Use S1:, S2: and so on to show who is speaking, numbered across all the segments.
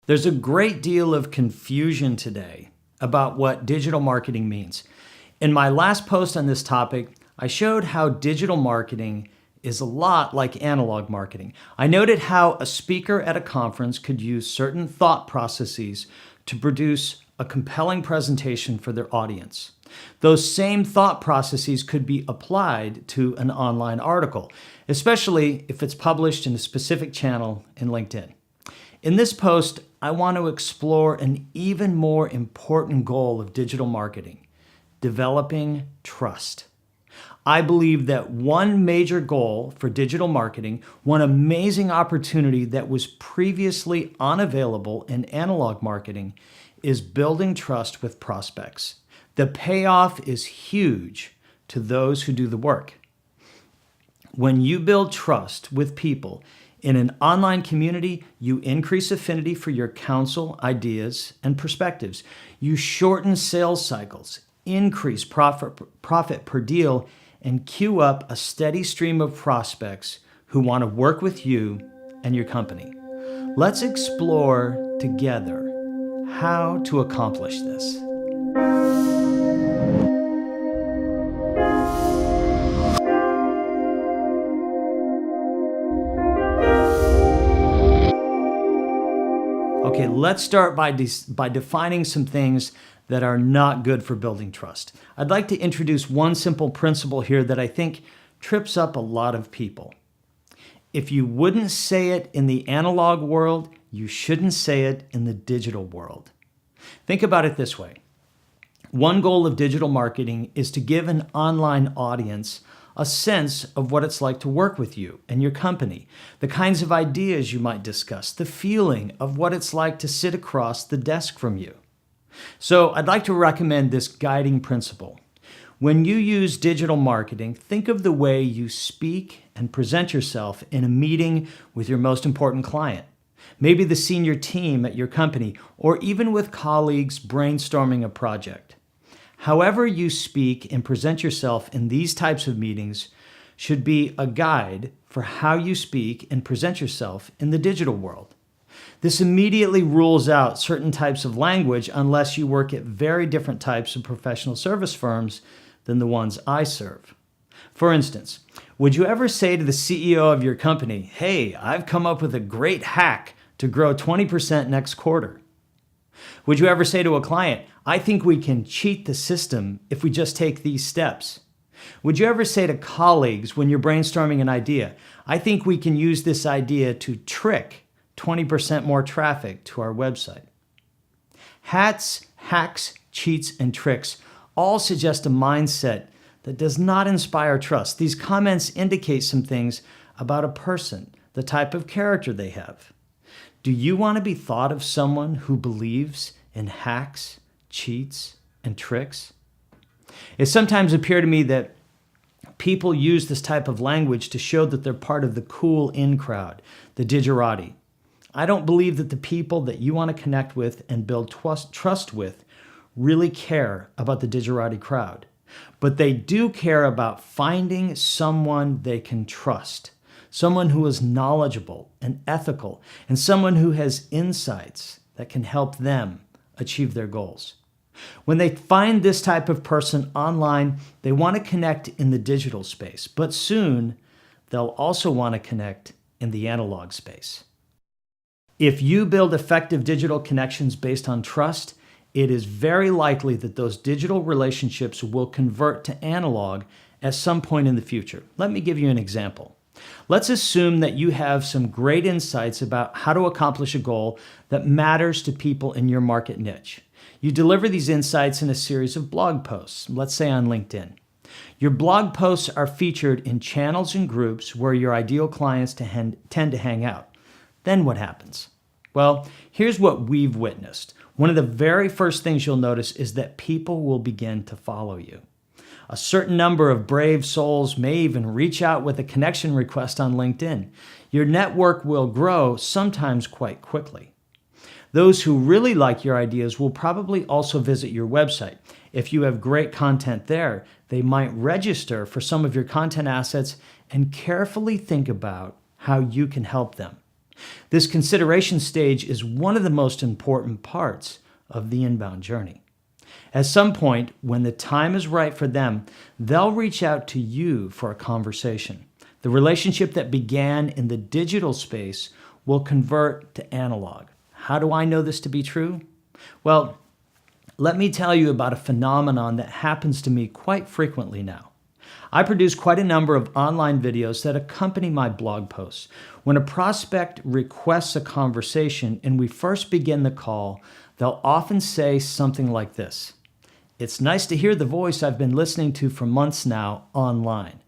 S1: There's a great deal of confusion today about what digital marketing means. In my last post on this topic, I showed how digital marketing is a lot like analog marketing. I noted how a speaker at a conference could use certain thought processes to produce a compelling presentation for their audience. Those same thought processes could be applied to an online article, especially if it's published in a specific channel in LinkedIn. In this post, I want to explore an even more important goal of digital marketing: developing trust. I believe that one major goal for digital marketing, one amazing opportunity that was previously unavailable in analog marketing, is building trust with prospects. The payoff is huge to those who do the work. When you build trust with people in an online community, you increase affinity for your counsel, ideas, and perspectives. You shorten sales cycles, increase profit per deal, and queue up a steady stream of prospects who want to work with you and your company. Let's explore together how to accomplish this. Okay, let's start by defining some things that are not good for building trust. I'd like to introduce one simple principle here that I think trips up a lot of people. If you wouldn't say it in the analog world, you shouldn't say it in the digital world. Think about it this way. One goal of digital marketing is to give an online audience a sense of what it's like to work with you and your company, the kinds of ideas you might discuss, the feeling of what it's like to sit across the desk from you. So I'd like to recommend this guiding principle. When you use digital marketing, think of the way you speak and present yourself in a meeting with your most important client, maybe the senior team at your company, or even with colleagues brainstorming a project. However you speak and present yourself in these types of meetings should be a guide for how you speak and present yourself in the digital world. This immediately rules out certain types of language unless you work at very different types of professional service firms than the ones I serve. For instance, would you ever say to the CEO of your company, "Hey, I've come up with a great hack to grow 20% next quarter"? Would you ever say to a client, "I think we can cheat the system if we just take these steps"? Would you ever say to colleagues when you're brainstorming an idea, "I think we can use this idea to trick 20% more traffic to our website"? Hacks, cheats, and tricks all suggest a mindset that does not inspire trust. These comments indicate some things about a person, the type of character they have. Do you want to be thought of someone who believes in hacks, cheats, and tricks? It sometimes appears to me that people use this type of language to show that they're part of the cool in crowd, the digerati. I don't believe that the people that you want to connect with and build trust with really care about the digerati crowd. But they do care about finding someone they can trust, someone who is knowledgeable and ethical, and someone who has insights that can help them achieve their goals. When they find this type of person online, they want to connect in the digital space, but soon they'll also want to connect in the analog space. If you build effective digital connections based on trust, it is very likely that those digital relationships will convert to analog at some point in the future. Let me give you an example. Let's assume that you have some great insights about how to accomplish a goal that matters to people in your market niche. You deliver these insights in a series of blog posts, let's say on LinkedIn. Your blog posts are featured in channels and groups where your ideal clients tend to hang out. Then what happens? Well, here's what we've witnessed. One of the very first things you'll notice is that people will begin to follow you. A certain number of brave souls may even reach out with a connection request on LinkedIn. Your network will grow, sometimes quite quickly. Those who really like your ideas will probably also visit your website. If you have great content there, they might register for some of your content assets and carefully think about how you can help them. This consideration stage is one of the most important parts of the inbound journey. At some point, when the time is right for them, they'll reach out to you for a conversation. The relationship that began in the digital space will convert to analog. How do I know this to be true? Well, let me tell you about a phenomenon that happens to me quite frequently now. I produce quite a number of online videos that accompany my blog posts. When a prospect requests a conversation and we first begin the call, they'll often say something like this: "It's nice to hear the voice I've been listening to for months now online."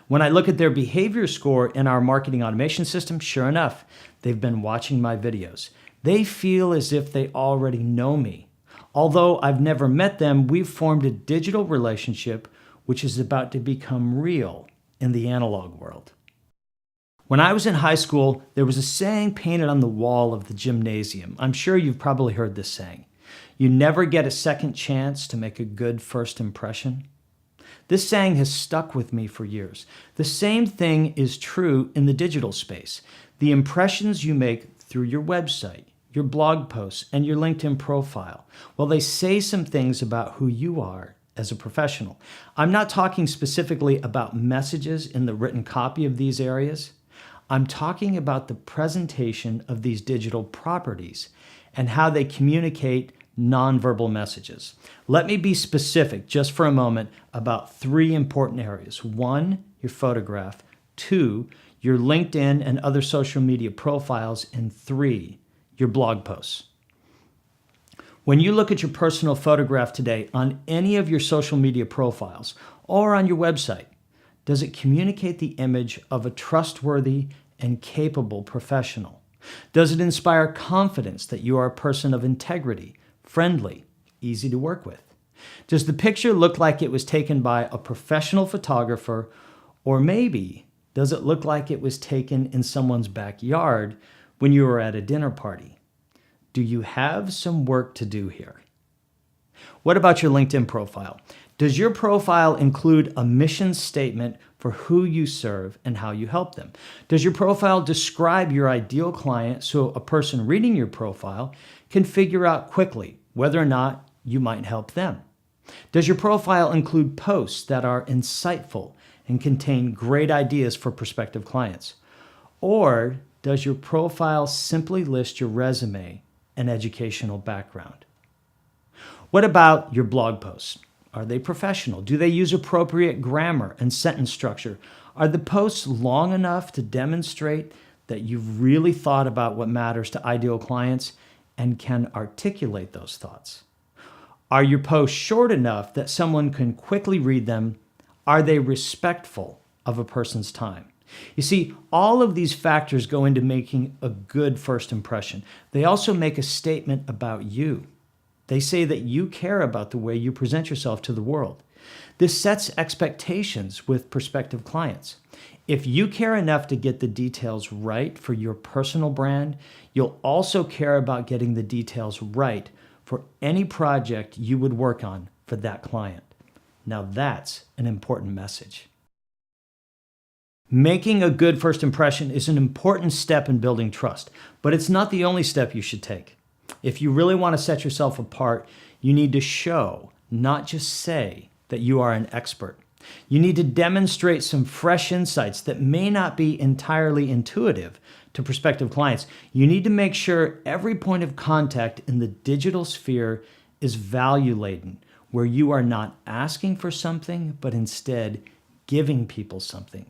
S1: When I look at their behavior score in our marketing automation system, sure enough, they've been watching my videos. They feel as if they already know me. Although I've never met them, we've formed a digital relationship which is about to become real in the analog world. When I was in high school, there was a saying painted on the wall of the gymnasium. I'm sure you've probably heard this saying: "You never get a second chance to make a good first impression." This saying has stuck with me for years. The same thing is true in the digital space. The impressions you make through your website, your blog posts, and your LinkedIn profile, well, they say some things about who you are as a professional. I'm not talking specifically about messages in the written copy of these areas. I'm talking about the presentation of these digital properties and how they communicate nonverbal messages. Let me be specific just for a moment about three important areas. One, your photograph. Two, your LinkedIn and other social media profiles. And three, your blog posts. When you look at your personal photograph today on any of your social media profiles or on your website, does it communicate the image of a trustworthy and capable professional? Does it inspire confidence that you are a person of integrity, friendly, easy to work with? Does the picture look like it was taken by a professional photographer, or maybe does it look like it was taken in someone's backyard when you were at a dinner party? Do you have some work to do here? What about your LinkedIn profile? Does your profile include a mission statement for who you serve and how you help them? Does your profile describe your ideal client so a person reading your profile can figure out quickly whether or not you might help them? Does your profile include posts that are insightful and contain great ideas for prospective clients? Or does your profile simply list your resume and educational background? What about your blog posts? Are they professional? Do they use appropriate grammar and sentence structure? Are the posts long enough to demonstrate that you've really thought about what matters to ideal clients and can articulate those thoughts? Are your posts short enough that someone can quickly read them? Are they respectful of a person's time? You see, all of these factors go into making a good first impression. They also make a statement about you. They say that you care about the way you present yourself to the world. This sets expectations with prospective clients. If you care enough to get the details right for your personal brand, you'll also care about getting the details right for any project you would work on for that client. Now that's an important message. Making a good first impression is an important step in building trust, but it's not the only step you should take. If you really want to set yourself apart, you need to show, not just say, that you are an expert. You need to demonstrate some fresh insights that may not be entirely intuitive to prospective clients. You need to make sure every point of contact in the digital sphere is value-laden, where you are not asking for something, but instead giving people something.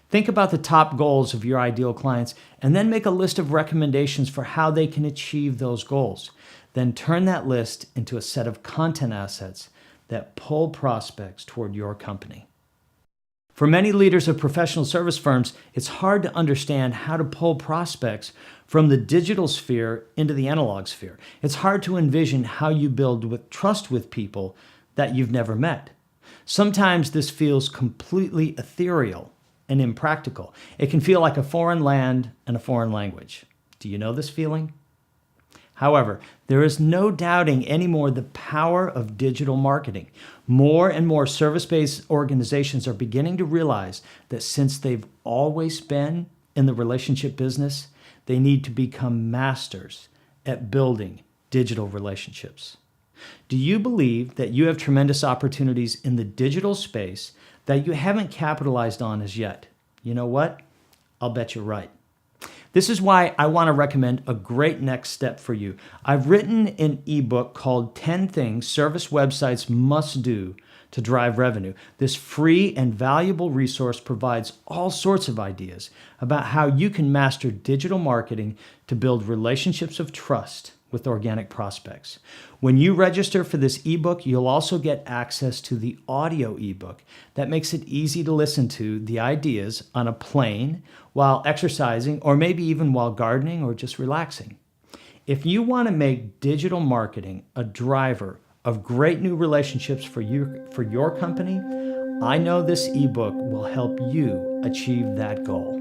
S1: Think about the top goals of your ideal clients and then make a list of recommendations for how they can achieve those goals. Then turn that list into a set of content assets that pull prospects toward your company. For many leaders of professional service firms, it's hard to understand how to pull prospects from the digital sphere into the analog sphere. It's hard to envision how you build trust with people that you've never met. Sometimes this feels completely ethereal and impractical. It can feel like a foreign land and a foreign language. Do you know this feeling? However, there is no doubting anymore the power of digital marketing. More and more service-based organizations are beginning to realize that since they've always been in the relationship business, they need to become masters at building digital relationships. Do you believe that you have tremendous opportunities in the digital space that you haven't capitalized on as yet? You know what? I'll bet you're right. This is why I want to recommend a great next step for you. I've written an ebook called 10 Things Service Websites Must Do to Drive Revenue. This free and valuable resource provides all sorts of ideas about how you can master digital marketing to build relationships of trust with organic prospects. When you register for this ebook, you'll also get access to the audio ebook that makes it easy to listen to the ideas on a plane, while exercising, or maybe even while gardening or just relaxing. If you want to make digital marketing a driver of great new relationships for your company, I know this ebook will help you achieve that goal.